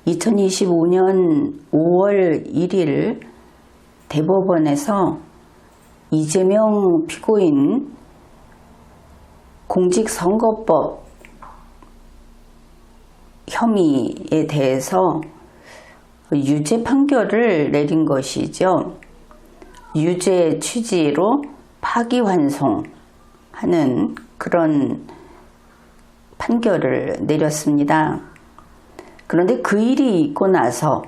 2025년 5월 1일 대법원에서 이재명 피고인 공직선거법 혐의에 대해서 유죄 판결을 내린 것이죠. 유죄 취지로 파기환송하는 그런 판결을 내렸습니다. 그런데 그 일이 있고 나서,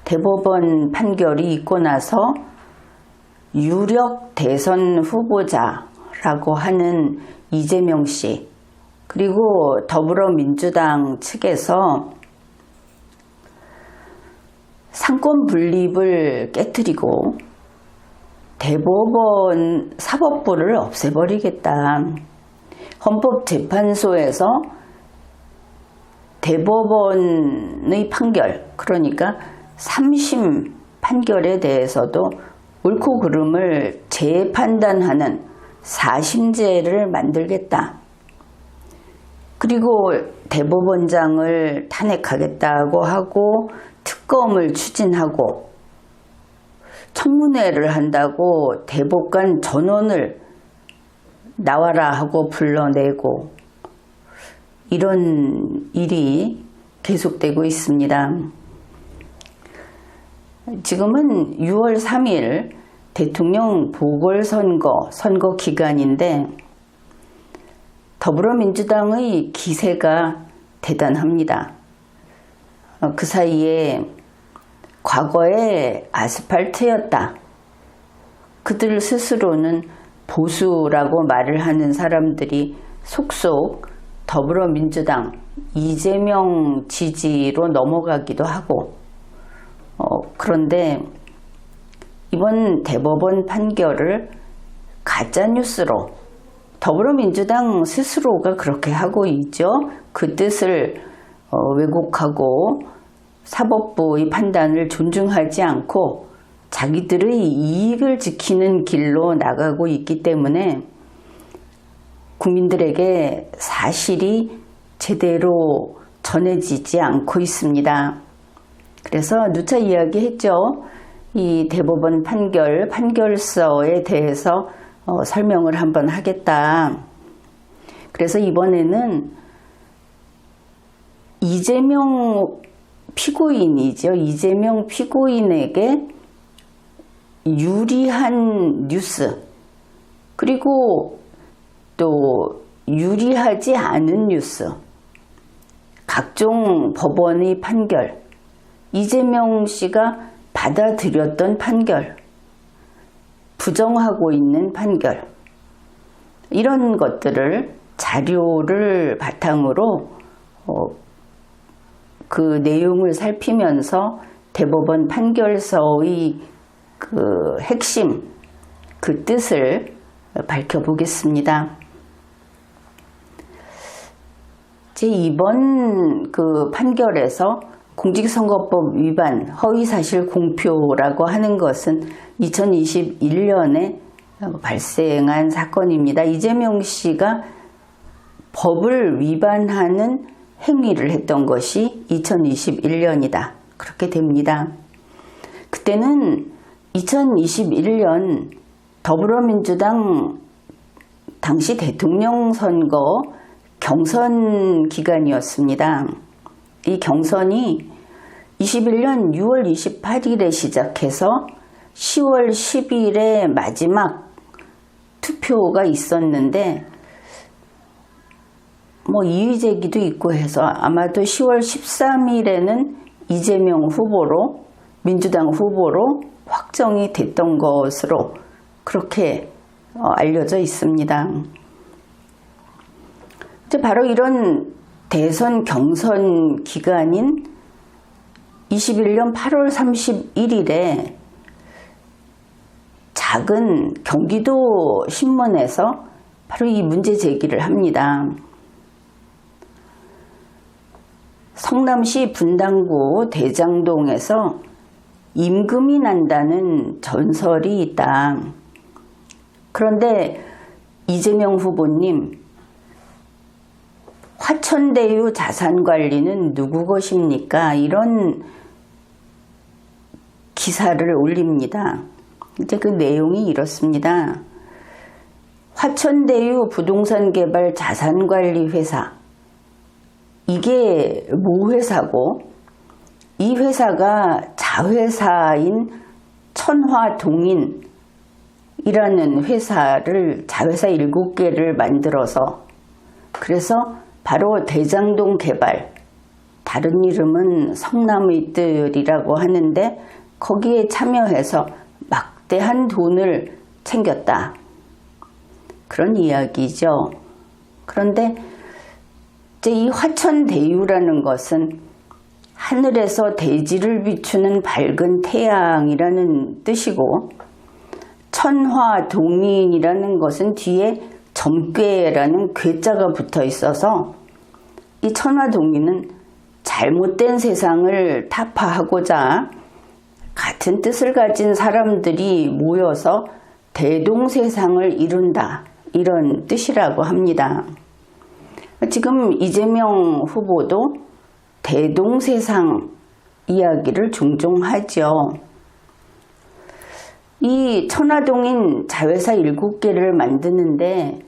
대법원 판결이 있고 나서 유력 대선 후보자라고 하는 이재명 씨, 그리고 더불어민주당 측에서 상권 분립을 깨뜨리고 대법원 사법부를 없애버리겠다. 헌법재판소에서 대법원의 판결, 그러니까 3심 판결에 대해서도 옳고 그름을 재판단하는 4심제를 만들겠다. 그리고 대법원장을 탄핵하겠다고 하고 특검을 추진하고 청문회를 한다고 대법관 전원을 나와라 하고 불러내고 이런 일이 계속되고 있습니다. 지금은 6월 3일 대통령 보궐선거 선거 기간인데 더불어민주당의 기세가 대단합니다. 그 사이에 과거에 아스팔트였다. 그들 스스로는 보수라고 말을 하는 사람들이 속속 더불어민주당 이재명 지지로 넘어가기도 하고, 그런데 이번 대법원 판결을 가짜뉴스로 더불어민주당 스스로가 그렇게 하고 있죠. 그 뜻을 왜곡하고 사법부의 판단을 존중하지 않고 자기들의 이익을 지키는 길로 나가고 있기 때문에 국민들에게 사실이 제대로 전해지지 않고 있습니다. 그래서 누차 이야기했죠. 이 대법원 판결서에 대해서 설명을 한번 하겠다. 그래서 이번에는 이재명 피고인이죠. 이재명 피고인에게 유리한 뉴스, 그리고 또 유리하지 않은 뉴스, 각종 법원의 판결, 이재명 씨가 받아들였던 판결, 부정하고 있는 판결, 이런 것들을 자료를 바탕으로 그 내용을 살피면서 대법원 판결서의 그 핵심, 그 뜻을 밝혀보겠습니다. 이번 그 판결에서 공직선거법 위반, 허위사실 공표라고 하는 것은 2021년에 발생한 사건입니다. 이재명 씨가 법을 위반하는 행위를 했던 것이 2021년이다. 그렇게 됩니다. 그때는 2021년 더불어민주당 당시 대통령 선거 경선 기간이었습니다. 이 경선이 21년 6월 28일에 시작해서 10월 10일에 마지막 투표가 있었는데 이의제기도 있고 해서 아마도 10월 13일에는 이재명 후보로, 민주당 후보로 확정이 됐던 것으로 그렇게 알려져 있습니다. 바로 이런 대선 경선 기간인 21년 8월 31일에 작은 경기도 신문에서 바로 이 문제 제기를 합니다. 성남시 분당구 대장동에서 임금이 난다는 전설이 있다. 그런데 이재명 후보님, 화천대유 자산관리는 누구 것입니까? 이런 기사를 올립니다. 이제 그 내용이 이렇습니다. 화천대유 부동산개발 자산관리회사, 이게 모 회사고, 이 회사가 자회사인 천화동인이라는 회사를, 자회사 7개를 만들어서, 그래서 바로 대장동 개발, 다른 이름은 성남의 뜰이라고 하는데 거기에 참여해서 막대한 돈을 챙겼다. 그런 이야기죠. 그런데 이제 이 화천대유라는 것은 하늘에서 대지를 비추는 밝은 태양이라는 뜻이고, 천화동인이라는 것은 뒤에 점괘라는 괴자가 붙어 있어서 이 천화동인은 잘못된 세상을 타파하고자 같은 뜻을 가진 사람들이 모여서 대동세상을 이룬다, 이런 뜻이라고 합니다. 지금 이재명 후보도 대동세상 이야기를 종종 하죠. 이 천화동인 자회사 7개를 만드는데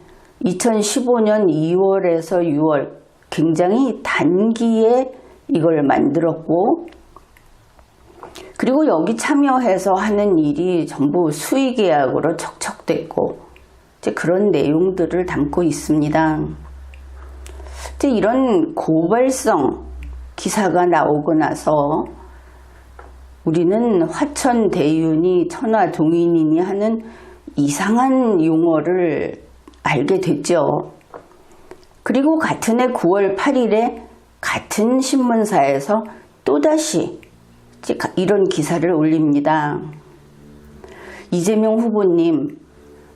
2015년 2월에서 6월 굉장히 단기에 이걸 만들었고, 그리고 여기 참여해서 하는 일이 전부 수의계약으로 척척됐고, 이제 그런 내용들을 담고 있습니다. 이제 이런 고발성 기사가 나오고 나서 우리는 화천대유니 천화동인이니 하는 이상한 용어를 알게 됐죠. 그리고 같은 해 9월 8일에 같은 신문사에서 또다시 이런 기사를 올립니다. 이재명 후보님,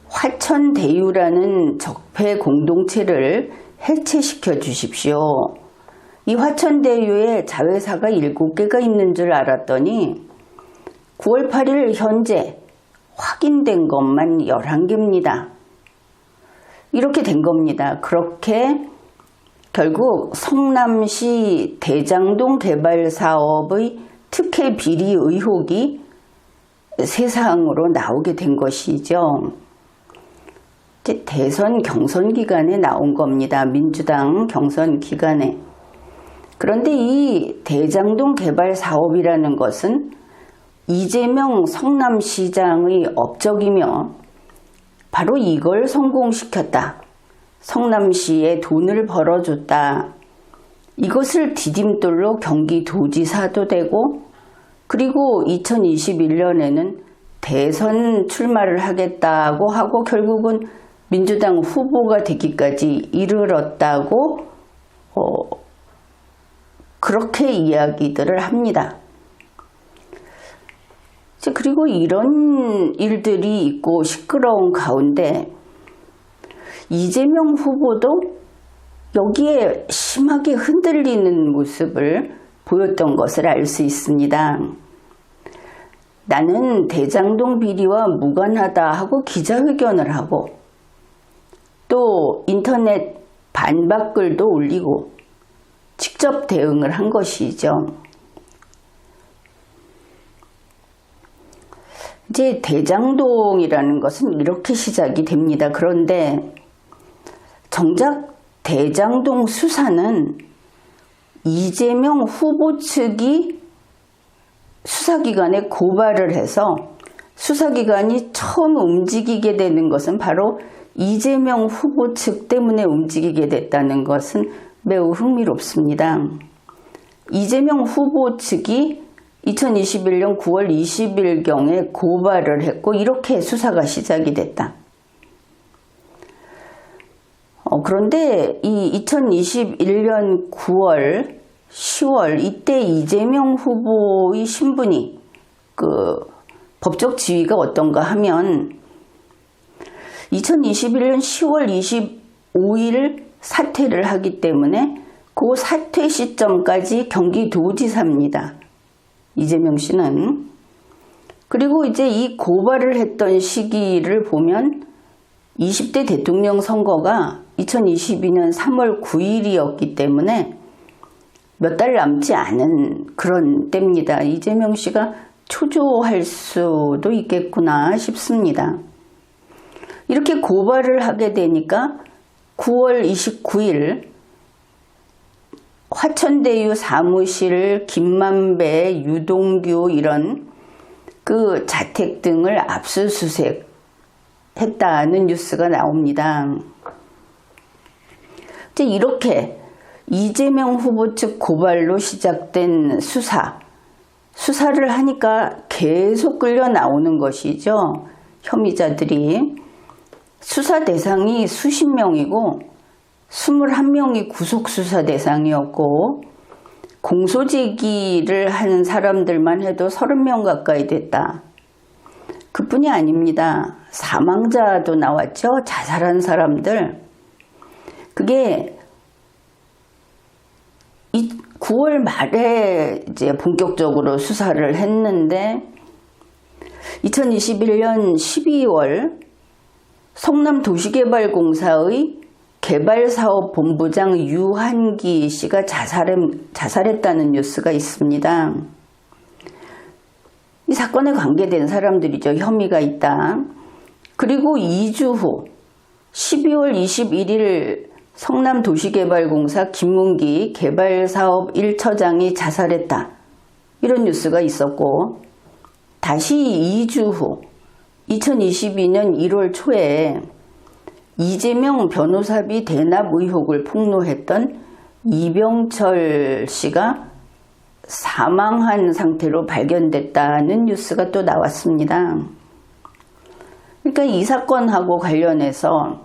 화천대유라는 적폐 공동체를 해체시켜 주십시오. 이 화천대유에 자회사가 7개가 있는 줄 알았더니 9월 8일 현재 확인된 것만 11개입니다. 이렇게 된 겁니다. 그렇게 결국 성남시 대장동 개발 사업의 특혜 비리 의혹이 세상으로 나오게 된 것이죠. 대선 경선 기간에 나온 겁니다. 민주당 경선 기간에. 그런데 이 대장동 개발 사업이라는 것은 이재명 성남시장의 업적이며 바로 이걸 성공시켰다. 성남시에 돈을 벌어줬다. 이것을 디딤돌로 경기도지사도 되고, 그리고 2021년에는 대선 출마를 하겠다고 하고 결국은 민주당 후보가 되기까지 이르렀다고 그렇게 이야기들을 합니다. 그리고 이런 일들이 있고 시끄러운 가운데 이재명 후보도 여기에 심하게 흔들리는 모습을 보였던 것을 알 수 있습니다. 나는 대장동 비리와 무관하다 하고 기자회견을 하고 또 인터넷 반박글도 올리고 직접 대응을 한 것이죠. 이제 대장동이라는 것은 이렇게 시작이 됩니다. 그런데 정작 대장동 수사는 이재명 후보 측이 수사기관에 고발을 해서 수사기관이 처음 움직이게 되는 것은 바로 이재명 후보 측 때문에 움직이게 됐다는 것은 매우 흥미롭습니다. 이재명 후보 측이 2021년 9월 20일경에 고발을 했고 이렇게 수사가 시작이 됐다. 그런데 이 2021년 9월, 10월 이때 이재명 후보의 신분이 법적 지위가 어떤가 하면 2021년 10월 25일 사퇴를 하기 때문에 그 사퇴 시점까지 경기도지사입니다. 이재명 씨는. 그리고 이제 이 고발을 했던 시기를 보면 20대 대통령 선거가 2022년 3월 9일이었기 때문에 몇 달 남지 않은 그런 때입니다. 이재명 씨가 초조할 수도 있겠구나 싶습니다. 이렇게 고발을 하게 되니까 9월 29일 화천대유 사무실, 김만배, 유동규 이런 그 자택 등을 압수수색 했다는 뉴스가 나옵니다. 이제 이렇게 이재명 후보 측 고발로 시작된 수사를 하니까 계속 끌려 나오는 것이죠. 혐의자들이. 수사 대상이 수십 명이고 21명이 구속수사 대상이었고 공소제기를 한 사람들만 해도 30명 가까이 됐다. 그뿐이 아닙니다. 사망자도 나왔죠. 자살한 사람들. 그게 9월 말에 이제 본격적으로 수사를 했는데 2021년 12월 성남도시개발공사의 개발사업본부장 유한기 씨가 자살했다는 뉴스가 있습니다. 이 사건에 관계된 사람들이죠. 혐의가 있다. 그리고 2주 후 12월 21일 성남도시개발공사 김문기 개발사업 1처장이 자살했다. 이런 뉴스가 있었고 다시 2주 후 2022년 1월 초에 이재명 변호사비 대납 의혹을 폭로했던 이병철 씨가 사망한 상태로 발견됐다는 뉴스가 또 나왔습니다. 그러니까 이 사건하고 관련해서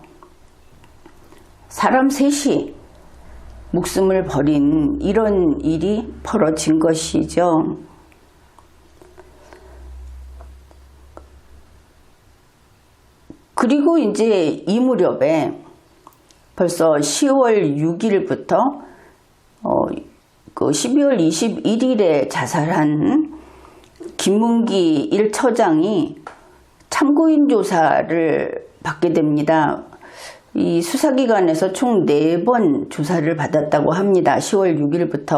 사람 셋이 목숨을 버린 이런 일이 벌어진 것이죠. 그리고 이제 이 무렵에 벌써 10월 6일부터 12월 21일에 자살한 김문기 1처장이 참고인 조사를 받게 됩니다. 이 수사기관에서 총 4번 조사를 받았다고 합니다. 10월 6일부터.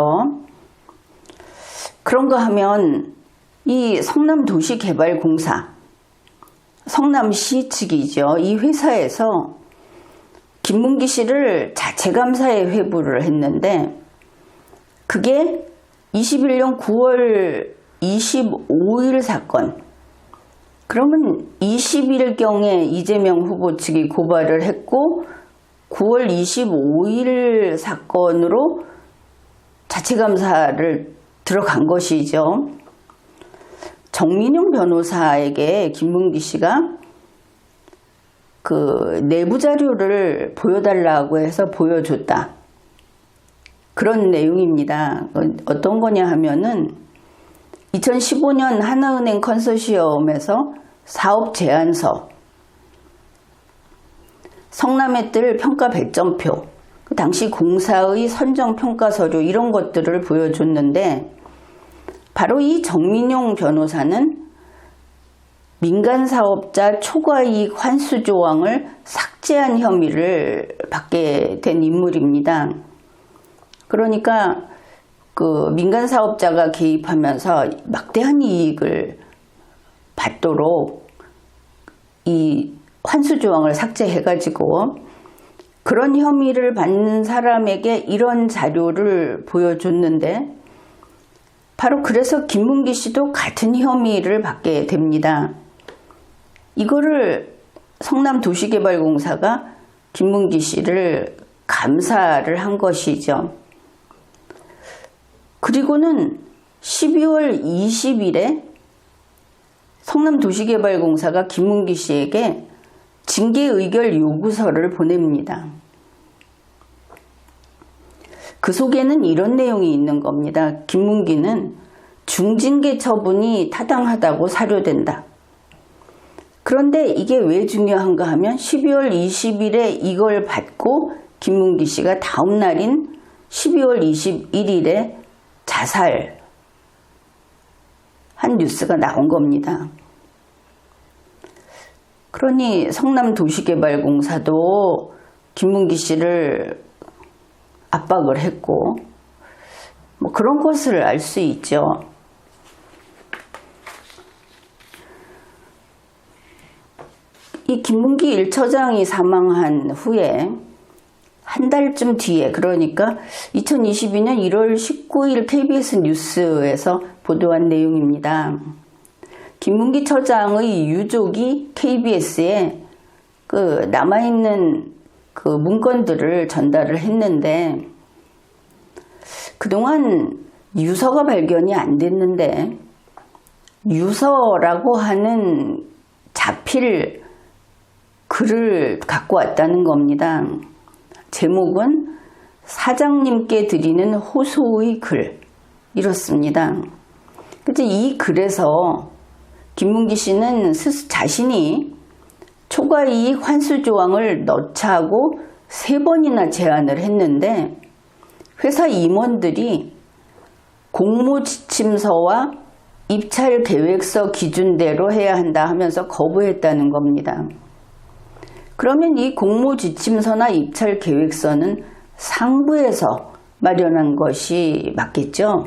그런가 하면 이 성남도시개발공사, 성남시 측이죠. 이 회사에서 김문기 씨를 자체감사에 회부를 했는데 그게 21년 9월 25일 사건. 그러면 20일경에 이재명 후보 측이 고발을 했고 9월 25일 사건으로 자체감사를 들어간 것이죠. 정민용 변호사에게 김문기 씨가 그 내부 자료를 보여달라고 해서 보여줬다. 그런 내용입니다. 어떤 거냐 하면은 2015년 하나은행 컨소시엄에서 사업 제안서, 성남의 뜰 평가 배점표, 그 당시 공사의 선정 평가 서류 이런 것들을 보여줬는데 바로 이 정민용 변호사는 민간사업자 초과이익 환수 조항을 삭제한 혐의를 받게 된 인물입니다. 그러니까 그 민간사업자가 개입하면서 막대한 이익을 받도록 이 환수 조항을 삭제해가지고 그런 혐의를 받는 사람에게 이런 자료를 보여줬는데 바로 그래서 김문기 씨도 같은 혐의를 받게 됩니다. 이거를 성남도시개발공사가 김문기 씨를 감사를 한 것이죠. 그리고는 12월 20일에 성남도시개발공사가 김문기 씨에게 징계의결 요구서를 보냅니다. 그 속에는 이런 내용이 있는 겁니다. 김문기는 중징계 처분이 타당하다고 사료된다. 그런데 이게 왜 중요한가 하면 12월 20일에 이걸 받고 김문기 씨가 다음 날인 12월 21일에 자살한 뉴스가 나온 겁니다. 그러니 성남도시개발공사도 김문기 씨를 압박을 했고 뭐 그런 것을 알 수 있죠. 이 김문기 1처장이 사망한 후에 한 달쯤 뒤에, 그러니까 2022년 1월 19일 KBS 뉴스에서 보도한 내용입니다. 김문기 처장의 유족이 KBS에 그 남아있는 그 문건들을 전달을 했는데, 그동안 유서가 발견이 안 됐는데 유서라고 하는 자필 글을 갖고 왔다는 겁니다. 제목은 사장님께 드리는 호소의 글, 이렇습니다. 그래서 이 글에서 김문기 씨는 자신이 초과이익 환수 조항을 넣자고 3번이나 제안을 했는데 회사 임원들이 공모지침서와 입찰 계획서 기준대로 해야 한다 하면서 거부했다는 겁니다. 그러면 이 공모지침서나 입찰 계획서는 상부에서 마련한 것이 맞겠죠?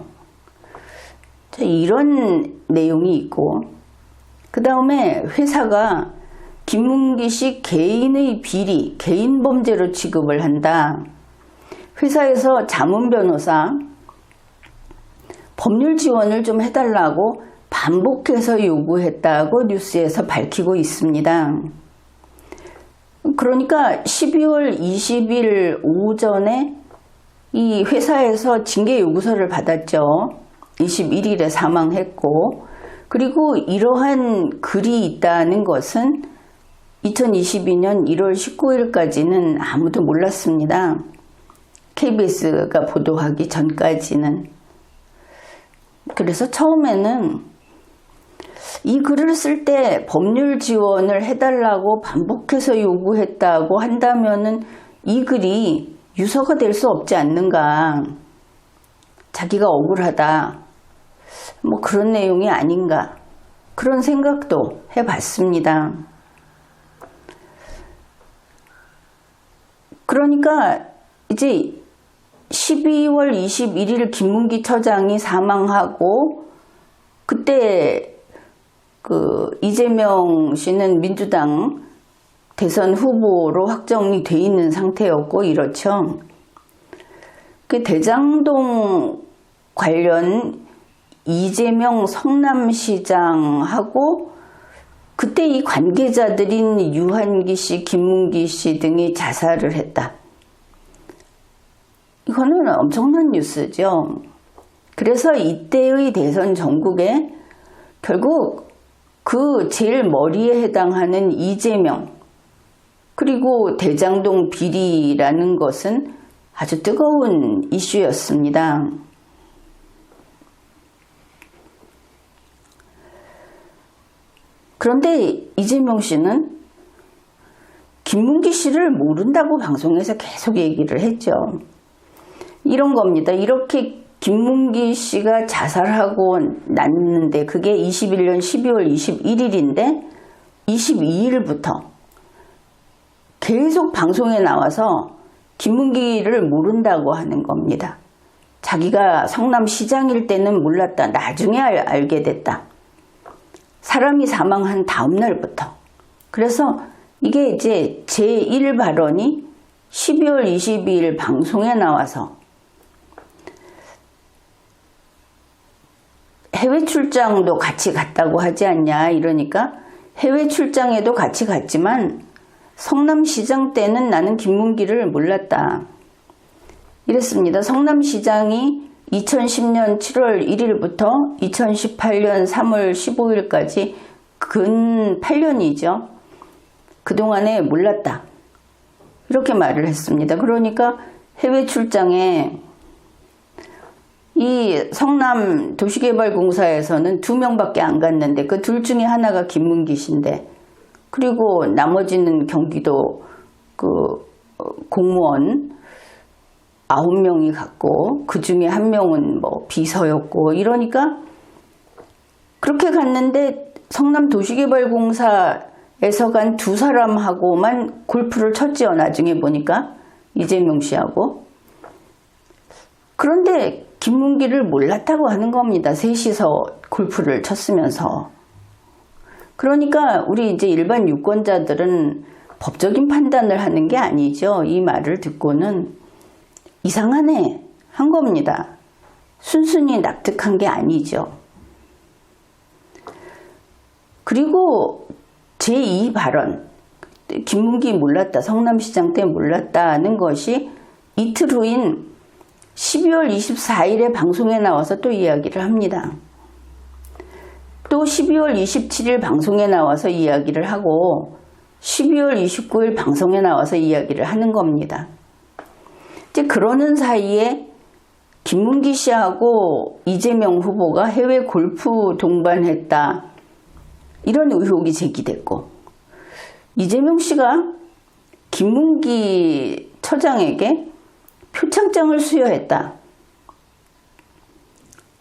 이런 내용이 있고, 그 다음에 회사가 김문기 씨 개인의 비리, 개인 범죄로 취급을 한다. 회사에서 자문 변호사 법률 지원을 좀 해달라고 반복해서 요구했다고 뉴스에서 밝히고 있습니다. 그러니까 12월 20일 오전에 이 회사에서 징계 요구서를 받았죠. 21일에 사망했고, 그리고 이러한 글이 있다는 것은 2022년 1월 19일까지는 아무도 몰랐습니다. KBS가 보도하기 전까지는. 그래서 처음에는 이 글을 쓸 때 법률 지원을 해달라고 반복해서 요구했다고 한다면은 이 글이 유서가 될 수 없지 않는가. 자기가 억울하다. 뭐 그런 내용이 아닌가. 그런 생각도 해봤습니다. 그러니까 이제 12월 21일 김문기 처장이 사망하고, 그때 그 이재명 씨는 민주당 대선 후보로 확정이 돼 있는 상태였고, 이렇죠. 그 대장동 관련 이재명 성남시장하고 그때 이 관계자들인 유한기 씨, 김문기 씨 등이 자살을 했다. 이거는 엄청난 뉴스죠. 그래서 이때의 대선 전국에 결국 그 제일 머리에 해당하는 이재명, 그리고 대장동 비리라는 것은 아주 뜨거운 이슈였습니다. 그런데 이재명 씨는 김문기 씨를 모른다고 방송에서 계속 얘기를 했죠. 이런 겁니다. 이렇게 김문기 씨가 자살하고 났는데 그게 21년 12월 21일인데 22일부터 계속 방송에 나와서 김문기를 모른다고 하는 겁니다. 자기가 성남시장일 때는 몰랐다. 나중에 알게 됐다. 사람이 사망한 다음 날부터. 그래서 이게 이제 제1 발언이 12월 22일 방송에 나와서 해외 출장도 같이 갔다고 하지 않냐 이러니까 해외 출장에도 같이 갔지만 성남시장 때는 나는 김문기를 몰랐다. 이랬습니다. 성남시장이 2010년 7월 1일부터 2018년 3월 15일까지 근 8년이죠. 그동안에 몰랐다. 이렇게 말을 했습니다. 그러니까 해외 출장에 이 성남 도시개발공사에서는 2명밖에 안 갔는데 그 둘 중에 하나가 김문기 씨인데, 그리고 나머지는 경기도 그 공무원 9명이 갔고 그 중에 1명은 뭐 비서였고, 이러니까 그렇게 갔는데 성남 도시개발공사 간 두 사람하고만 골프를 쳤지요. 나중에 보니까 이재명 씨하고. 그런데 김문기를 몰랐다고 하는 겁니다. 셋이서 골프를 쳤으면서. 그러니까 우리 이제 일반 유권자들은 법적인 판단을 하는 게 아니죠. 이 말을 듣고는 이상하네 한 겁니다. 순순히 납득한 게 아니죠. 그리고 제2 발언, 김문기 몰랐다, 성남시장 때 몰랐다는 것이 이틀 후인 12월 24일에 방송에 나와서 또 이야기를 합니다. 또 12월 27일 방송에 나와서 이야기를 하고 12월 29일 방송에 나와서 이야기를 하는 겁니다. 이제 그러는 사이에 김문기 씨하고 이재명 후보가 해외 골프 동반했다. 이런 의혹이 제기됐고 이재명 씨가 김문기 처장에게 표창장을 수여했다.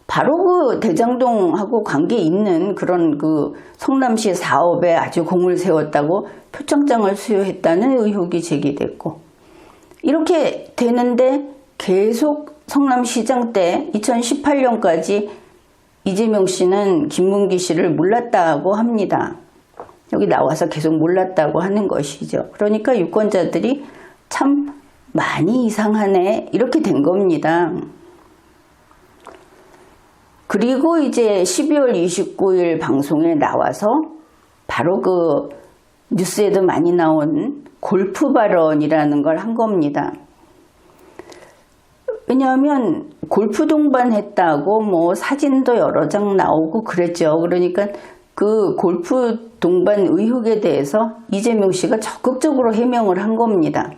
바로 그 대장동하고 관계 있는 그런 그 성남시 사업에 아주 공을 세웠다고 표창장을 수여했다는 의혹이 제기됐고 이렇게 되는데 계속 성남시장 때 2018년까지 이재명 씨는 김문기 씨를 몰랐다고 합니다. 여기 나와서 계속 몰랐다고 하는 것이죠. 그러니까 유권자들이 참 많이 이상하네 이렇게 된 겁니다. 그리고 이제 12월 29일 방송에 나와서 바로 그 뉴스에도 많이 나온 골프 발언이라는 걸 한 겁니다. 왜냐하면 골프 동반했다고 뭐 사진도 여러 장 나오고 그랬죠. 그러니까 그 골프 동반 의혹에 대해서 이재명 씨가 적극적으로 해명을 한 겁니다.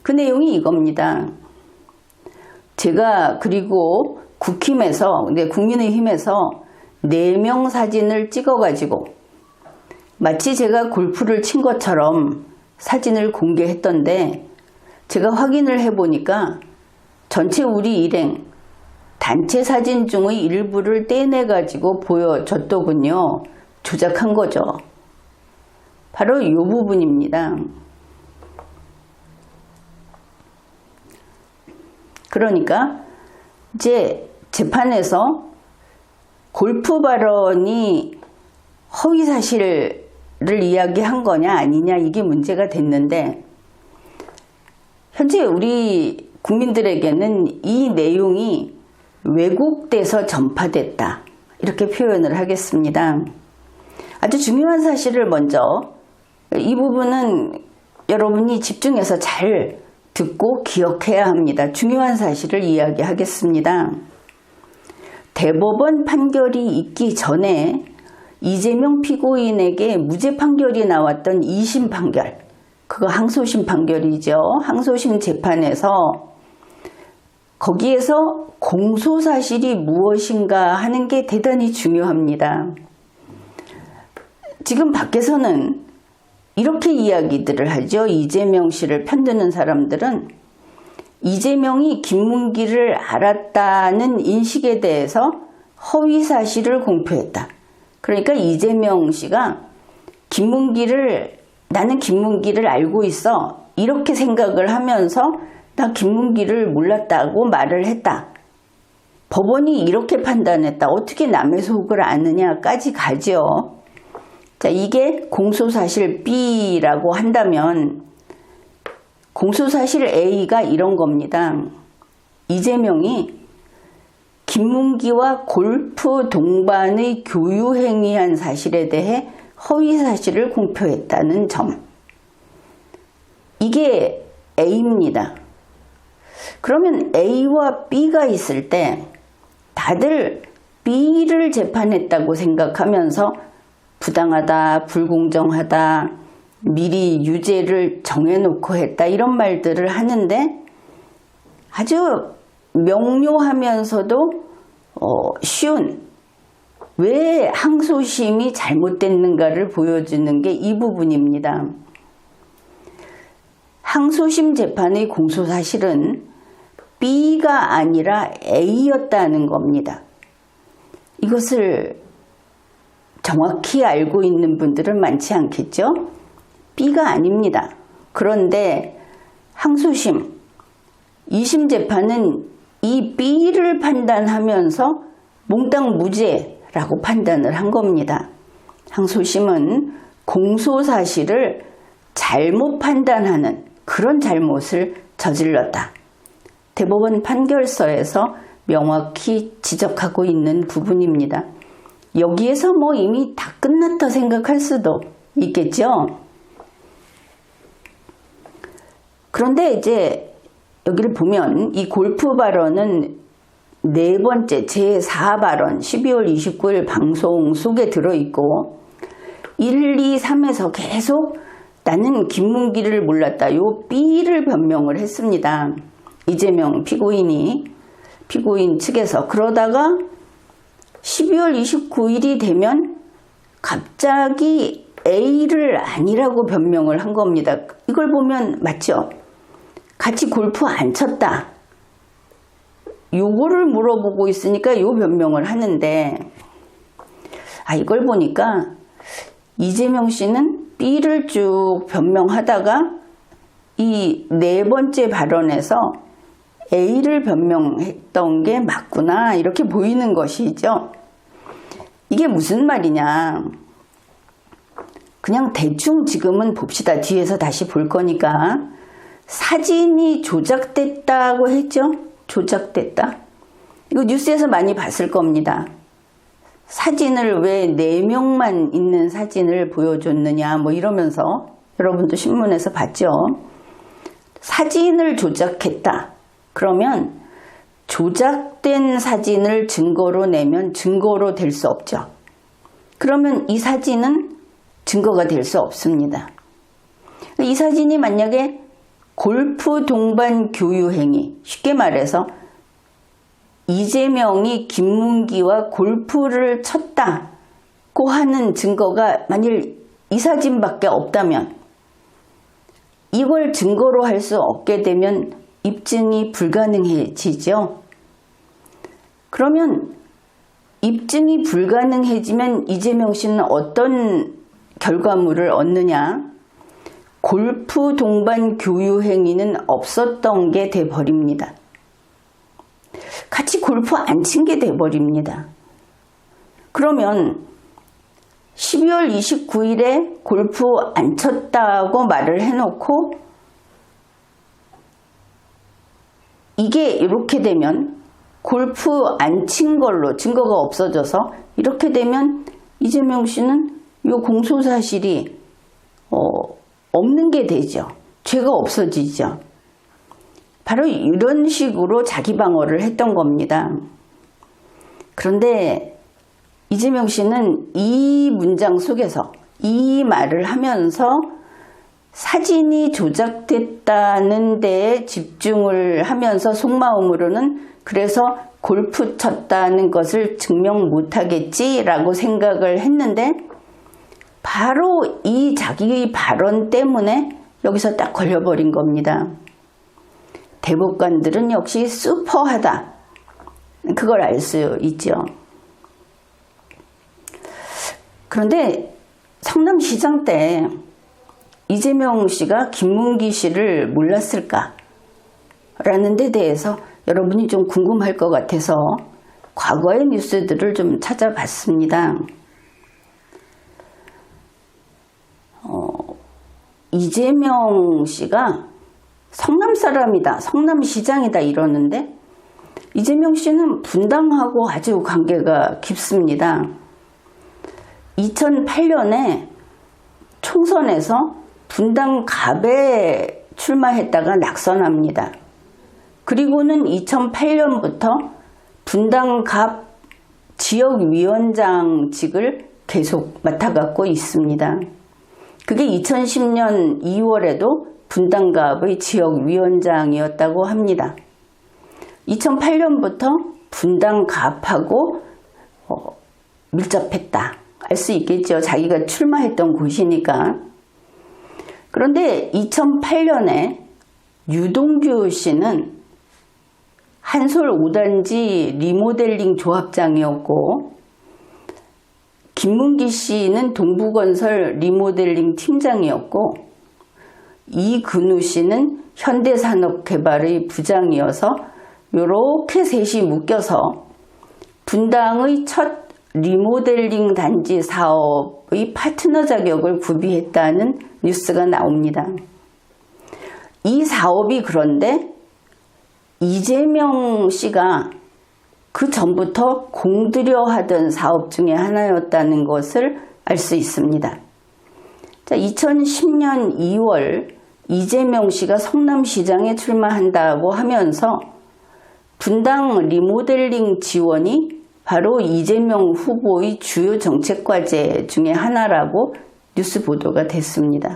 그 내용이 이겁니다. 제가 그리고 국민의힘에서 4명 사진을 찍어가지고 마치 제가 골프를 친 것처럼 사진을 공개했던데 제가 확인을 해보니까 전체 우리 일행 단체 사진 중의 일부를 떼내가지고 보여줬더군요. 조작한 거죠. 바로 이 부분입니다. 그러니까 이제 재판에서 골프 발언이 허위 사실을 이야기한 거냐 아니냐 이게 문제가 됐는데 현재 우리 국민들에게는 이 내용이 왜곡돼서 전파됐다 이렇게 표현을 하겠습니다. 아주 중요한 사실을 먼저 이 부분은 여러분이 집중해서 잘 듣고 기억해야 합니다. 중요한 사실을 이야기하겠습니다. 대법원 판결이 있기 전에 이재명 피고인에게 무죄 판결이 나왔던 2심 판결, 그거 항소심 판결이죠. 항소심 재판에서 거기에서 공소사실이 무엇인가 하는 게 대단히 중요합니다. 지금 밖에서는 이렇게 이야기들을 하죠. 이재명 씨를 편드는 사람들은 이재명이 김문기를 알았다는 인식에 대해서 허위 사실을 공표했다. 그러니까 이재명 씨가 나는 김문기를 알고 있어 이렇게 생각을 하면서 나 김문기를 몰랐다고 말을 했다. 법원이 이렇게 판단했다. 어떻게 남의 속을 아느냐까지 가죠. 자, 이게 공소사실 B라고 한다면 공소사실 A가 이런 겁니다. 이재명이 김문기와 골프 동반의 교유행위한 사실에 대해 허위사실을 공표했다는 점. 이게 A입니다. 그러면 A와 B가 있을 때 다들 B를 재판했다고 생각하면서 부당하다, 불공정하다, 미리 유죄를 정해놓고 했다 이런 말들을 하는데 아주 명료하면서도 쉬운 왜 항소심이 잘못됐는가를 보여주는 게 이 부분입니다. 항소심 재판의 공소사실은 B가 아니라 A였다는 겁니다. 이것을 정확히 알고 있는 분들은 많지 않겠죠? B가 아닙니다. 그런데 항소심, 2심 재판은 이 B를 판단하면서 몽땅 무죄라고 판단을 한 겁니다. 항소심은 공소 사실을 잘못 판단하는 그런 잘못을 저질렀다. 대법원 판결서에서 명확히 지적하고 있는 부분입니다. 여기에서 뭐 이미 다 끝났다 생각할 수도 있겠죠. 그런데 이제 여기를 보면 이 골프 발언은 네 번째 제4발언 12월 29일 방송 속에 들어있고 1, 2, 3에서 계속 나는 김문기를 몰랐다. 요 B를 변명을 했습니다. 이재명 피고인 측에서. 그러다가 12월 29일이 되면 갑자기 A를 아니라고 변명을 한 겁니다. 이걸 보면 맞죠? 같이 골프 안 쳤다. 요거를 물어보고 있으니까 요 변명을 하는데 이걸 보니까 이재명 씨는 B를 쭉 변명하다가 이 네 번째 발언에서 A를 변명했던 게 맞구나 이렇게 보이는 것이죠. 이게 무슨 말이냐. 그냥 대충 지금은 봅시다. 뒤에서 다시 볼 거니까. 사진이 조작됐다고 했죠? 조작됐다. 이거 뉴스에서 많이 봤을 겁니다. 사진을 왜 4명만 있는 사진을 보여줬느냐 뭐 이러면서 여러분도 신문에서 봤죠. 사진을 조작했다. 그러면 조작된 사진을 증거로 내면 증거로 될 수 없죠. 그러면 이 사진은 증거가 될 수 없습니다. 이 사진이 만약에 골프 동반 교유 행위, 쉽게 말해서 이재명이 김문기와 골프를 쳤다고 하는 증거가 만일 이 사진밖에 없다면 이걸 증거로 할 수 없게 되면 입증이 불가능해지죠. 그러면 입증이 불가능해지면 이재명 씨는 어떤 결과물을 얻느냐? 골프 동반 교유 행위는 없었던 게 돼버립니다. 같이 골프 안 친 게 돼버립니다. 그러면 12월 29일에 골프 안 쳤다고 말을 해놓고 이게 이렇게 되면 골프 안 친 걸로 증거가 없어져서 이렇게 되면 이재명 씨는 이 공소사실이 없는 게 되죠. 죄가 없어지죠. 바로 이런 식으로 자기 방어를 했던 겁니다. 그런데 이재명 씨는 이 문장 속에서 이 말을 하면서 사진이 조작됐다는 데에 집중을 하면서 속마음으로는 그래서 골프 쳤다는 것을 증명 못하겠지라고 생각을 했는데 바로 이 자기 발언 때문에 여기서 딱 걸려버린 겁니다. 대법관들은 역시 슈퍼하다. 그걸 알 수 있죠. 그런데 성남시장 때 이재명 씨가 김문기 씨를 몰랐을까? 라는 데 대해서 여러분이 좀 궁금할 것 같아서 과거의 뉴스들을 좀 찾아봤습니다. 이재명 씨가 성남 사람이다, 성남시장이다 이러는데 이재명 씨는 분당하고 아주 관계가 깊습니다. 2008년에 총선에서 분당갑에 출마했다가 낙선합니다. 그리고는 2008년부터 분당갑 지역위원장직을 계속 맡아갖고 있습니다. 그게 2010년 2월에도 분당갑의 지역위원장이었다고 합니다. 2008년부터 분당갑하고 밀접했다. 알 수 있겠죠. 자기가 출마했던 곳이니까. 그런데 2008년에 유동규 씨는 한솔 5단지 리모델링 조합장이었고 김문기 씨는 동부건설 리모델링 팀장이었고 이근우 씨는 현대산업개발의 부장이어서 이렇게 셋이 묶여서 분당의 첫 리모델링 단지 사업의 파트너 자격을 구비했다는 뉴스가 나옵니다. 이 사업이 그런데 이재명 씨가 그 전부터 공들여 하던 사업 중에 하나였다는 것을 알 수 있습니다. 자, 2010년 2월 이재명 씨가 성남시장에 출마한다고 하면서 분당 리모델링 지원이 바로 이재명 후보의 주요 정책 과제 중에 하나라고 뉴스 보도가 됐습니다.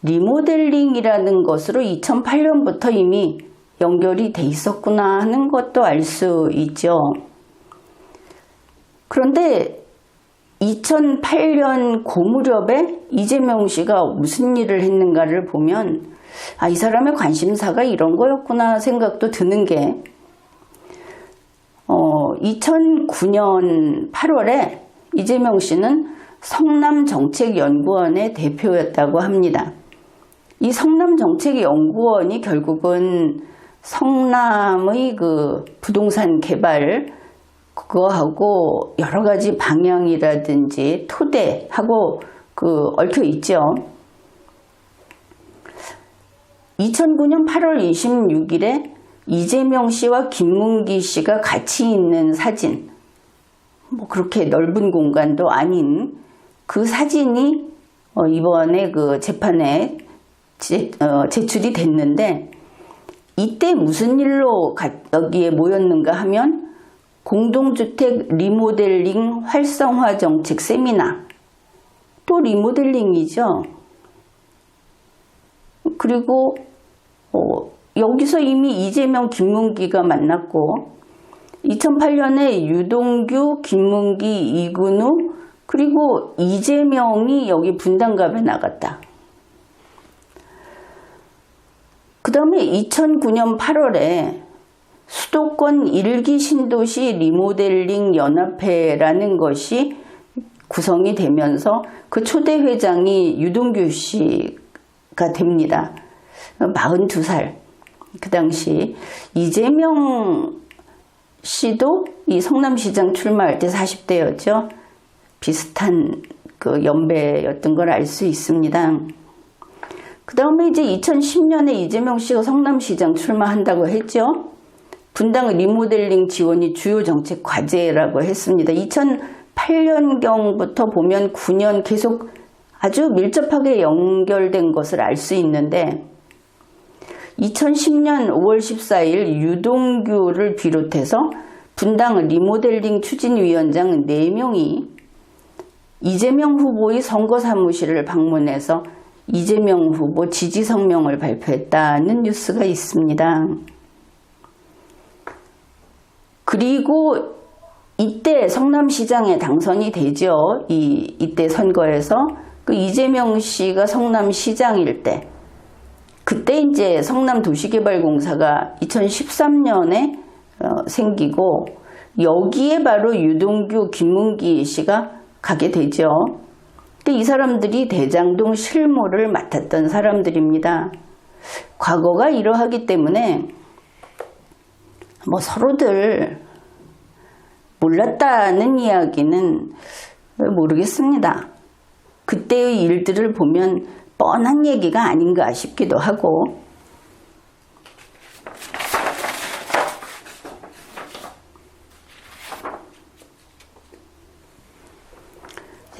리모델링이라는 것으로 2008년부터 이미 연결이 돼 있었구나 하는 것도 알 수 있죠. 그런데 2008년 고무렵에 이재명 씨가 무슨 일을 했는가를 보면 이 사람의 관심사가 이런 거였구나 생각도 드는 게 2009년 8월에 이재명 씨는 성남정책연구원의 대표였다고 합니다. 이 성남정책연구원이 결국은 성남의 그 부동산 개발 그거하고 여러 가지 방향이라든지 토대하고 얽혀 있죠. 2009년 8월 26일에 이재명 씨와 김문기 씨가 같이 있는 사진, 그렇게 넓은 공간도 아닌 그 사진이 이번에 그 재판에 제출이 됐는데 이때 무슨 일로 여기에 모였는가 하면 공동주택 리모델링 활성화 정책 세미나, 또 리모델링이죠. 그리고 여기서 이미 이재명, 김문기가 만났고 2008년에 유동규, 김문기, 이근우 그리고 이재명이 여기 분당갑에 나갔다. 그 다음에 2009년 8월에 수도권 1기 신도시 리모델링 연합회라는 것이 구성이 되면서 그 초대 회장이 유동규 씨가 됩니다. 42살. 그 당시 이재명 씨도 이 성남시장 출마할 때 40대였죠. 비슷한 그 연배였던 걸 알 수 있습니다. 그 다음에 이제 2010년에 이재명 씨가 성남시장 출마한다고 했죠. 분당 리모델링 지원이 주요 정책 과제라고 했습니다. 2008년경부터 보면 9년 계속 아주 밀접하게 연결된 것을 알 수 있는데 2010년 5월 14일 유동규를 비롯해서 분당 리모델링 추진위원장 4명이 이재명 후보의 선거사무실을 방문해서 이재명 후보 지지 성명을 발표했다는 뉴스가 있습니다. 그리고 이때 성남시장에 당선이 되죠. 이때 선거에서 그 이재명 씨가 성남시장일 때 그때 이제 성남도시개발공사가 2013년에 생기고 여기에 바로 유동규, 김문기 씨가 가게 되죠. 근데 이 사람들이 대장동 실무를 맡았던 사람들입니다. 과거가 이러하기 때문에 서로들 몰랐다는 이야기는 모르겠습니다. 그때의 일들을 보면 뻔한 얘기가 아닌가 싶기도 하고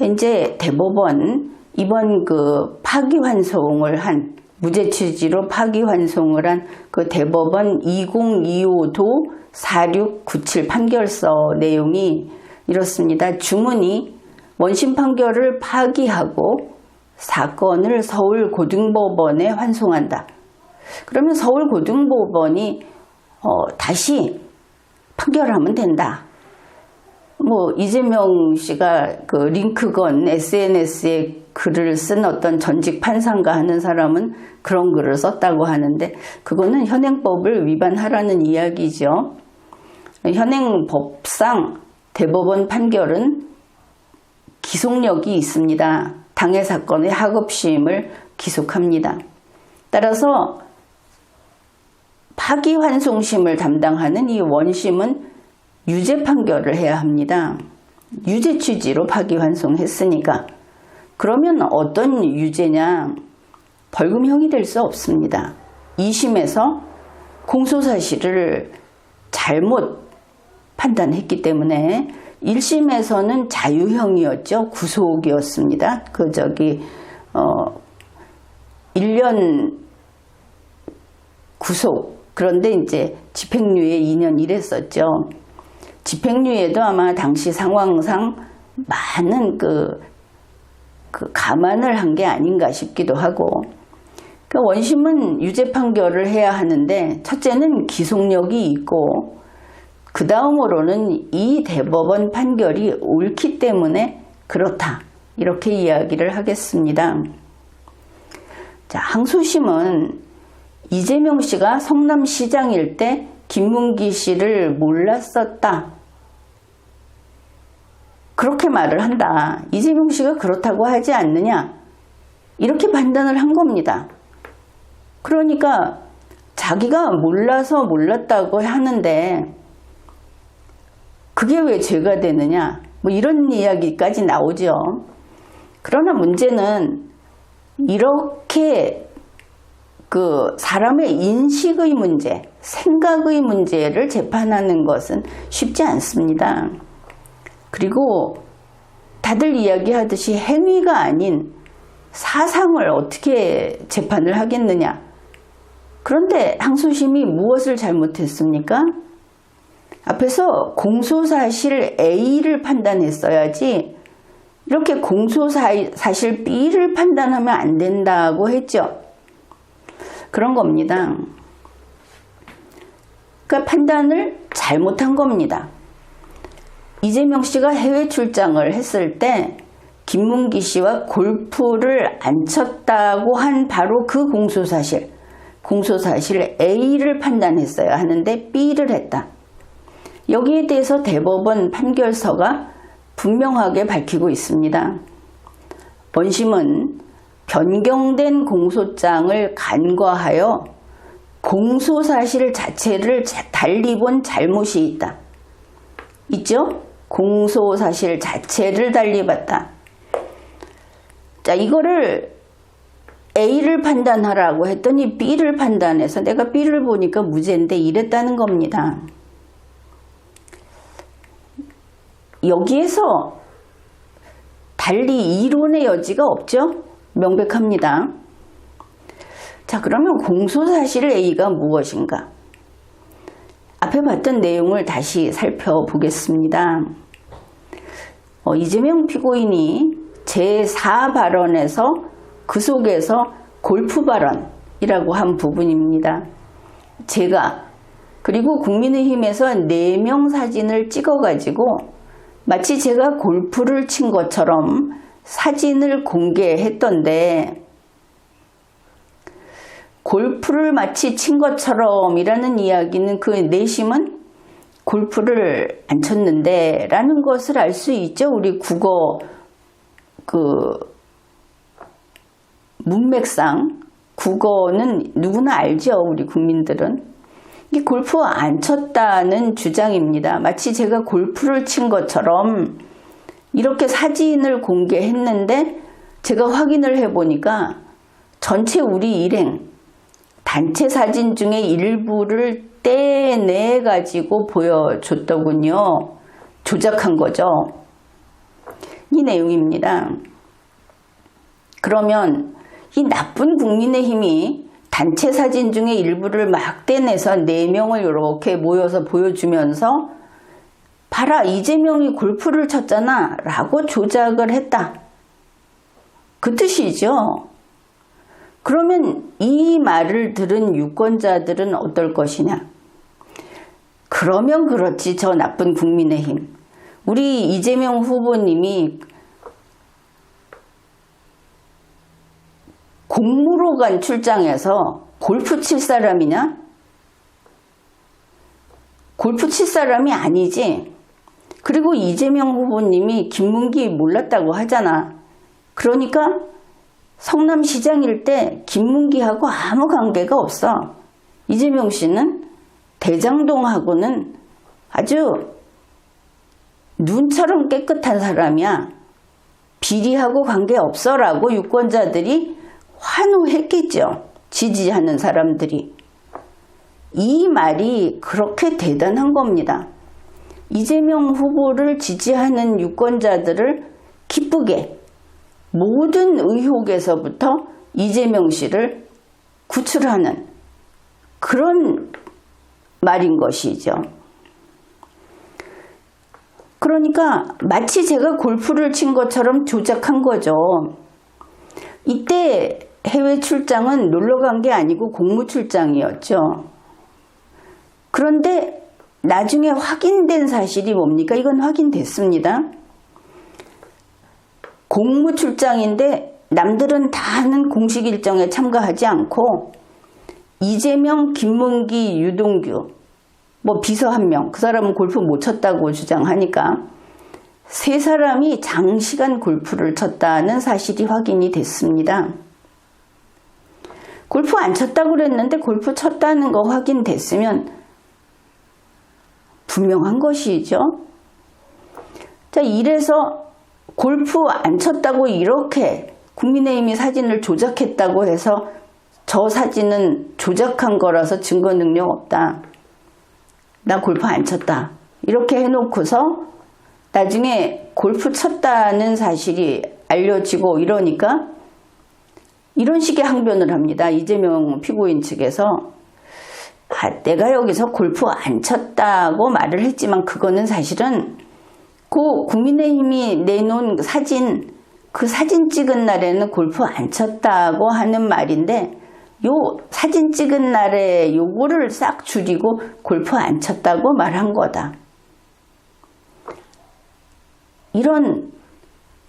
이제 대법원 이번 그 파기환송을 한 무죄 취지로 파기환송을 한 그 대법원 2025도 4697 판결서 내용이 이렇습니다. 주문이 원심 판결을 파기하고 사건을 서울고등법원에 환송한다. 그러면 서울고등법원이 다시 판결하면 된다. 이재명 씨가 그 링크건 SNS에 글을 쓴 어떤 전직 판사인가 하는 사람은 그런 글을 썼다고 하는데 그거는 현행법을 위반하라는 이야기죠. 현행법상 대법원 판결은 기속력이 있습니다. 당해 사건의 하급심을 기속합니다. 따라서 파기환송심을 담당하는 이 원심은 유죄 판결을 해야 합니다. 유죄 취지로 파기환송했으니까. 그러면 어떤 유죄냐? 벌금형이 될 수 없습니다. 2심에서 공소사실을 잘못 판단했기 때문에 1심에서는 자유형이었죠. 구속이었습니다. 1년 구속. 그런데 이제 집행유예 2년 이랬었죠. 집행유예도 아마 당시 상황상 많은 감안을 한 게 아닌가 싶기도 하고. 원심은 유죄 판결을 해야 하는데, 첫째는 기속력이 있고, 그 다음으로는 이 대법원 판결이 옳기 때문에 그렇다. 이렇게 이야기를 하겠습니다. 자, 항소심은 이재명 씨가 성남시장일 때 김문기 씨를 몰랐었다. 그렇게 말을 한다. 이재명 씨가 그렇다고 하지 않느냐. 이렇게 판단을 한 겁니다. 그러니까 자기가 몰라서 몰랐다고 하는데 그게 왜 죄가 되느냐. 뭐 이런 이야기까지 나오죠. 그러나 문제는 이렇게 사람의 인식의 문제, 생각의 문제를 재판하는 것은 쉽지 않습니다. 그리고 다들 이야기하듯이 행위가 아닌 사상을 어떻게 재판을 하겠느냐. 그런데 항소심이 무엇을 잘못했습니까? 앞에서 공소사실 A를 판단했어야지 이렇게 공소사실 B를 판단하면 안 된다고 했죠. 그런 겁니다. 그러니까 판단을 잘못한 겁니다. 이재명 씨가 해외 출장을 했을 때 김문기 씨와 골프를 안 쳤다고 한 바로 그 공소사실 A를 판단했어야 하는데 B를 했다. 여기에 대해서 대법원 판결서가 분명하게 밝히고 있습니다. 원심은 변경된 공소장을 간과하여 공소사실 자체를 달리 본 잘못이 있다. 있죠? 공소사실 자체를 달리 봤다. 자, 이거를 A를 판단하라고 했더니 B를 판단해서 내가 B를 보니까 무죄인데 이랬다는 겁니다. 여기에서 달리 이론의 여지가 없죠? 명백합니다. 자, 그러면 공소사실 A가 무엇인가? 앞에 봤던 내용을 다시 살펴보겠습니다. 이재명 피고인이 제4 발언에서 그 속에서 골프 발언이라고 한 부분입니다. 제가 그리고 국민의힘에서 4명 사진을 찍어가지고 마치 제가 골프를 친 것처럼 사진을 공개했던데 골프를 마치 친 것처럼 이라는 이야기는 그 내심은 골프를 안 쳤는데 라는 것을 알 수 있죠. 우리 국어 문맥상 국어는 누구나 알죠. 우리 국민들은. 이 골프 안 쳤다는 주장입니다. 마치 제가 골프를 친 것처럼 이렇게 사진을 공개했는데 제가 확인을 해보니까 전체 우리 일행 단체 사진 중에 일부를 떼내 가지고 보여줬더군요. 조작한 거죠. 이 내용입니다. 그러면 이 나쁜 국민의힘이 단체 사진 중에 일부를 막 떼내서 4명을 이렇게 모여서 보여주면서 봐라, 이재명이 골프를 쳤잖아 라고 조작을 했다. 그 뜻이죠. 그러면 이 말을 들은 유권자들은 어떨 것이냐? 그러면 그렇지, 저 나쁜 국민의힘. 우리 이재명 후보님이 공무로 간 출장에서 골프 칠 사람이냐? 골프 칠 사람이 아니지. 그리고 이재명 후보님이 김문기 몰랐다고 하잖아. 그러니까 성남시장일 때 김문기하고 아무 관계가 없어. 이재명 씨는 대장동하고는 아주 눈처럼 깨끗한 사람이야. 비리하고 관계없어 라고 유권자들이 환호했겠죠. 지지하는 사람들이. 이 말이 그렇게 대단한 겁니다. 이재명 후보를 지지하는 유권자들을 기쁘게 모든 의혹에서부터 이재명 씨를 구출하는 그런 말인 것이죠. 그러니까 마치 제가 골프를 친 것처럼 조작한 거죠. 이때 해외 출장은 놀러 간 게 아니고 공무 출장이었죠. 그런데 나중에 확인된 사실이 뭡니까? 이건 확인됐습니다. 공무 출장인데 남들은 다 하는 공식 일정에 참가하지 않고 이재명, 김문기, 유동규 뭐 비서 한 명, 그 사람은 골프 못 쳤다고 주장하니까 세 사람이 장시간 골프를 쳤다는 사실이 확인이 됐습니다. 골프 안 쳤다고 그랬는데 골프 쳤다는 거 확인됐으면 분명한 것이죠. 자, 이래서 골프 안 쳤다고 이렇게 국민의힘이 사진을 조작했다고 해서 저 사진은 조작한 거라서 증거 능력 없다. 나 골프 안 쳤다. 이렇게 해놓고서 나중에 골프 쳤다는 사실이 알려지고 이러니까 이런 식의 항변을 합니다. 이재명 피고인 측에서 내가 여기서 골프 안 쳤다고 말을 했지만 그거는 사실은 그 국민의힘이 내놓은 사진, 그 사진 찍은 날에는 골프 안 쳤다고 하는 말인데 요 사진 찍은 날에 요거를 싹 줄이고 골프 안 쳤다고 말한 거다. 이런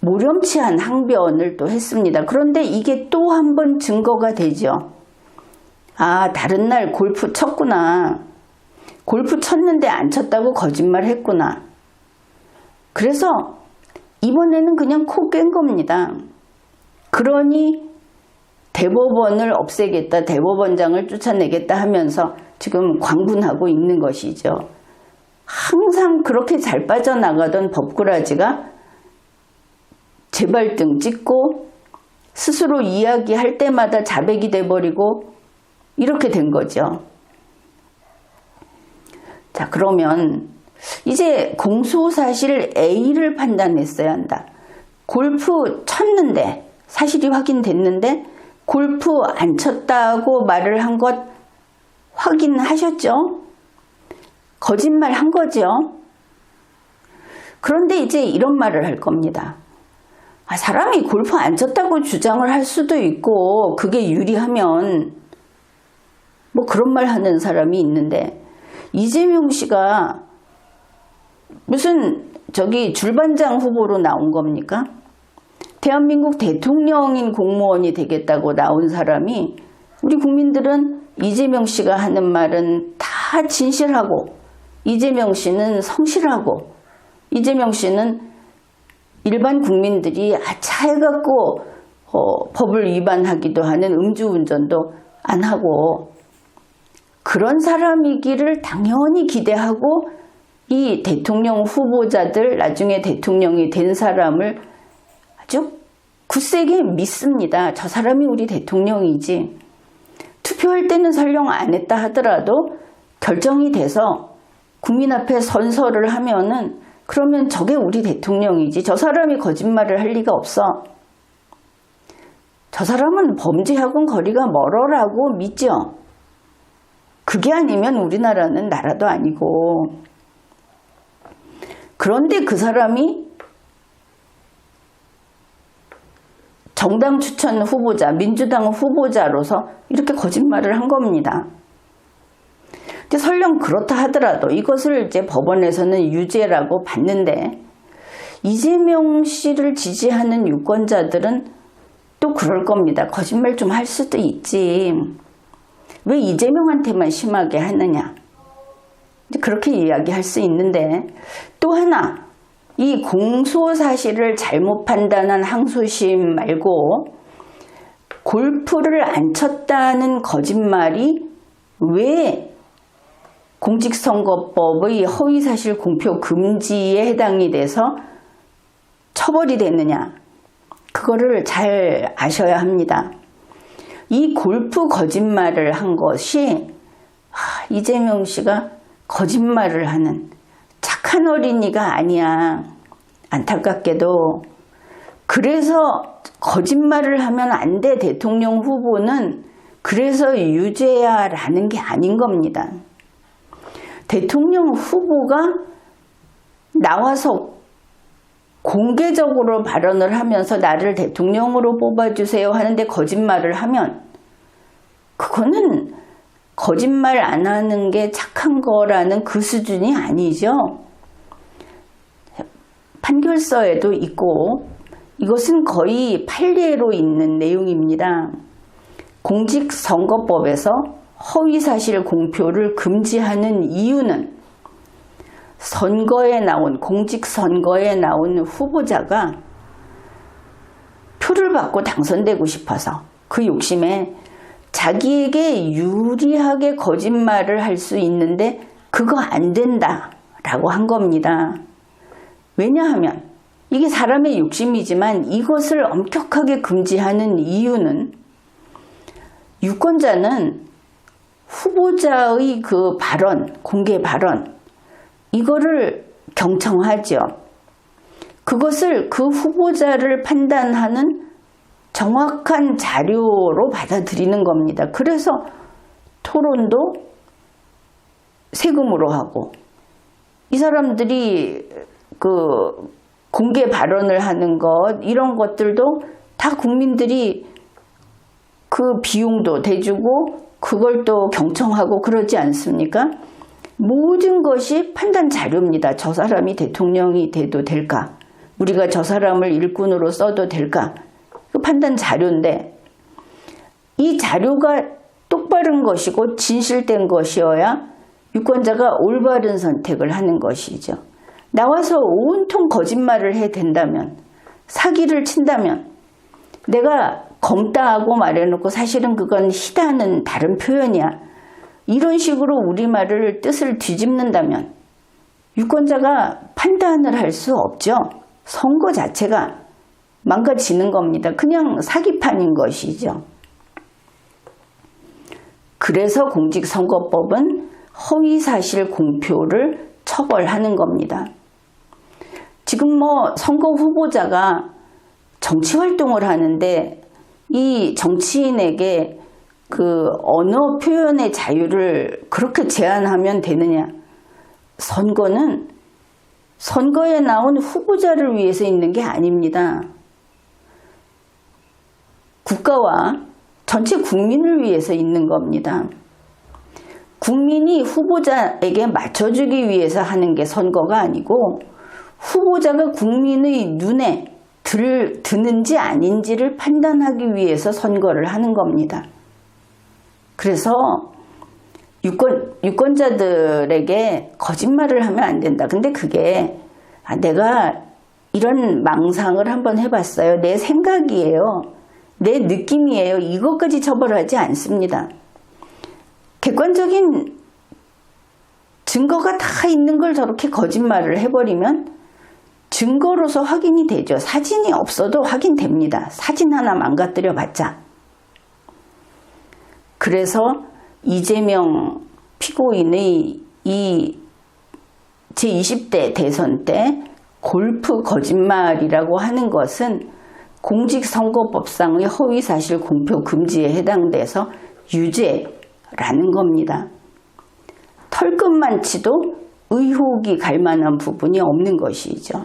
모렴치한 항변을 또 했습니다. 그런데 이게 또 한 번 증거가 되죠. 아, 다른 날 골프 쳤구나. 골프 쳤는데 안 쳤다고 거짓말 했구나. 그래서 이번에는 그냥 코 깬 겁니다. 그러니 대법원을 없애겠다, 대법원장을 쫓아내겠다 하면서 지금 광분하고 있는 것이죠. 항상 그렇게 잘 빠져나가던 법꾸라지가 재발등 찍고 스스로 이야기할 때마다 자백이 돼버리고 이렇게 된 거죠. 자, 그러면 이제 공소사실 A를 판단했어야 한다. 골프 쳤는데 사실이 확인됐는데 골프 안 쳤다고 말을 한 것 확인하셨죠? 거짓말 한 거죠. 그런데 이제 이런 말을 할 겁니다. 아, 사람이 골프 안 쳤다고 주장을 할 수도 있고 그게 유리하면 뭐 그런 말 하는 사람이 있는데 이재명 씨가 무슨 저기 줄반장 후보로 나온 겁니까? 대한민국 대통령인 공무원이 되겠다고 나온 사람이 우리 국민들은 이재명 씨가 하는 말은 다 진실하고 이재명 씨는 성실하고 이재명 씨는 일반 국민들이 아차해갖고 법을 위반하기도 하는 음주운전도 안 하고 그런 사람이기를 당연히 기대하고 이 대통령 후보자들 나중에 대통령이 된 사람을 아주 굳세게 믿습니다. 저 사람이 우리 대통령이지. 투표할 때는 설령 안 했다 하더라도 결정이 돼서 국민 앞에 선서를 하면은 그러면 저게 우리 대통령이지. 저 사람이 거짓말을 할 리가 없어. 저 사람은 범죄하고는 거리가 멀어라고 믿죠. 그게 아니면 우리나라는 나라도 아니고. 그런데 그 사람이 정당 추천 후보자, 민주당 후보자로서 이렇게 거짓말을 한 겁니다. 근데 설령 그렇다 하더라도 이것을 이제 법원에서는 유죄라고 봤는데 이재명 씨를 지지하는 유권자들은 또 그럴 겁니다. 거짓말 좀 할 수도 있지. 왜 이재명한테만 심하게 하느냐. 그렇게 이야기할 수 있는데 또 하나 이 공소사실을 잘못 판단한 항소심 말고 골프를 안 쳤다는 거짓말이 왜 공직선거법의 허위사실 공표 금지에 해당이 돼서 처벌이 됐느냐, 그거를 잘 아셔야 합니다. 이 골프 거짓말을 한 것이 이재명 씨가 거짓말을 하는 착한 어린이가 아니야. 안타깝게도. 그래서 거짓말을 하면 안 돼, 대통령 후보는. 그래서 유죄야 라는 게 아닌 겁니다. 대통령 후보가 나와서 공개적으로 발언을 하면서 나를 대통령으로 뽑아주세요 하는데 거짓말을 하면 그거는 거짓말 안 하는 게 착한 거라는 그 수준이 아니죠. 판결서에도 있고 이것은 거의 판례로 있는 내용입니다. 공직선거법에서 허위사실 공표를 금지하는 이유는 공직선거에 나온 후보자가 표를 받고 당선되고 싶어서 그 욕심에 자기에게 유리하게 거짓말을 할 수 있는데 그거 안 된다라고 한 겁니다. 왜냐하면 이게 사람의 욕심이지만 이것을 엄격하게 금지하는 이유는 유권자는 후보자의 그 발언, 공개 발언, 이거를 경청하죠. 그것을 그 후보자를 판단하는 정확한 자료로 받아들이는 겁니다. 그래서 토론도 세금으로 하고 이 사람들이 그 공개 발언을 하는 것, 이런 것들도 다 국민들이 그 비용도 대주고 그걸 또 경청하고 그러지 않습니까? 모든 것이 판단 자료입니다. 저 사람이 대통령이 돼도 될까? 우리가 저 사람을 일꾼으로 써도 될까? 그 판단 자료인데 이 자료가 똑바른 것이고 진실된 것이어야 유권자가 올바른 선택을 하는 것이죠. 나와서 온통 거짓말을 해댄다면, 사기를 친다면, 내가 검다하고 말해놓고 사실은 그건 희다는 다른 표현이야, 이런 식으로 우리말을 뜻을 뒤집는다면 유권자가 판단을 할 수 없죠. 선거 자체가 망가지는 겁니다. 그냥 사기판인 것이죠. 그래서 공직선거법은 허위사실 공표를 처벌하는 겁니다. 지금 선거 후보자가 정치활동을 하는데 이 정치인에게 그 언어 표현의 자유를 그렇게 제한하면 되느냐? 선거는 선거에 나온 후보자를 위해서 있는 게 아닙니다. 국가와 전체 국민을 위해서 있는 겁니다. 국민이 후보자에게 맞춰주기 위해서 하는 게 선거가 아니고 후보자가 국민의 눈에 드는지 아닌지를 판단하기 위해서 선거를 하는 겁니다. 그래서 유권자들에게 거짓말을 하면 안 된다. 근데 그게 내가 이런 망상을 한번 해봤어요. 내 생각이에요. 내 느낌이에요. 이것까지 처벌하지 않습니다. 객관적인 증거가 다 있는 걸 저렇게 거짓말을 해버리면 증거로서 확인이 되죠. 사진이 없어도 확인됩니다. 사진 하나 망가뜨려 봤자. 그래서 이재명 피고인의 이 제20대 대선 때 골프 거짓말이라고 하는 것은 공직선거법상의 허위사실 공표 금지에 해당돼서 유죄라는 겁니다. 털끝만 치도 의혹이 갈 만한 부분이 없는 것이죠.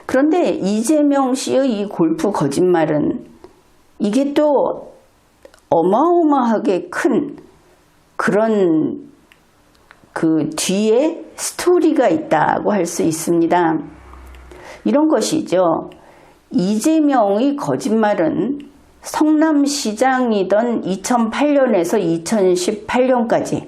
그런데 이재명 씨의 이 골프 거짓말은 이게 또 어마어마하게 큰 그런 그 뒤에 스토리가 있다고 할 수 있습니다. 이런 것이죠. 이재명의 거짓말은 성남시장이던 2008년에서 2018년까지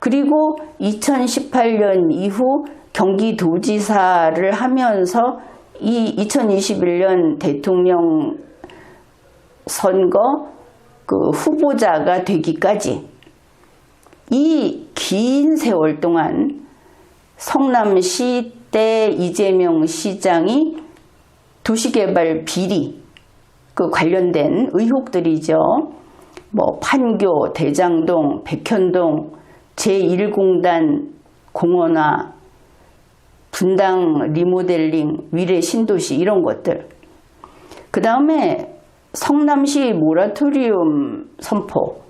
그리고 2018년 이후 경기도지사를 하면서 이 2021년 대통령 선거 그 후보자가 되기까지 이 긴 세월 동안 성남시 때 이재명 시장이 도시개발 비리 그 관련된 의혹들이죠. 뭐 판교, 대장동, 백현동, 제1공단 공원화, 분당 리모델링, 위례 신도시 이런 것들. 그 다음에 성남시 모라토리움 선포.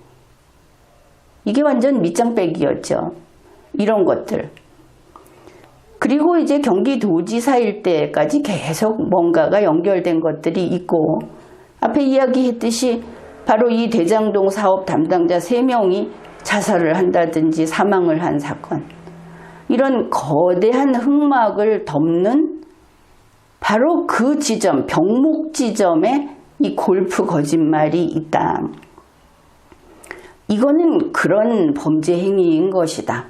이게 완전 밑장빼기였죠. 이런 것들. 그리고 이제 경기도지사일 때까지 계속 뭔가가 연결된 것들이 있고 앞에 이야기했듯이 바로 이 대장동 사업 담당자 3명이 자살을 한다든지 사망을 한 사건. 이런 거대한 흑막을 덮는 바로 그 지점, 병목 지점에 이 골프 거짓말이 있다. 이거는 그런 범죄 행위인 것이다.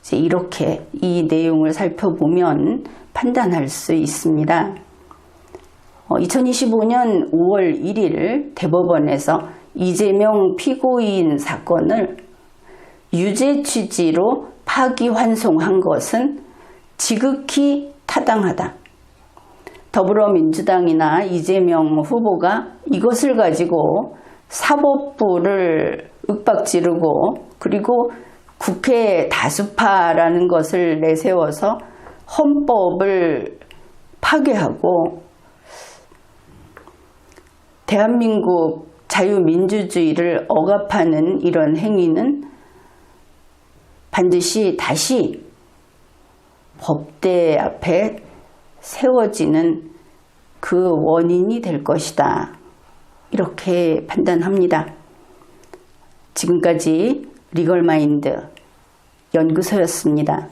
이제 이렇게 이 내용을 살펴보면 판단할 수 있습니다. 2025년 5월 1일 대법원에서 이재명 피고인 사건을 유죄 취지로 파기환송한 것은 지극히 타당하다. 더불어민주당이나 이재명 후보가 이것을 가지고 사법부를 윽박지르고 그리고 국회 다수파라는 것을 내세워서 헌법을 파괴하고 대한민국 자유민주주의를 억압하는 이런 행위는 반드시 다시 법대 앞에 세워지는 그 원인이 될 것이다. 이렇게 판단합니다. 지금까지 리걸마인드 연구소였습니다.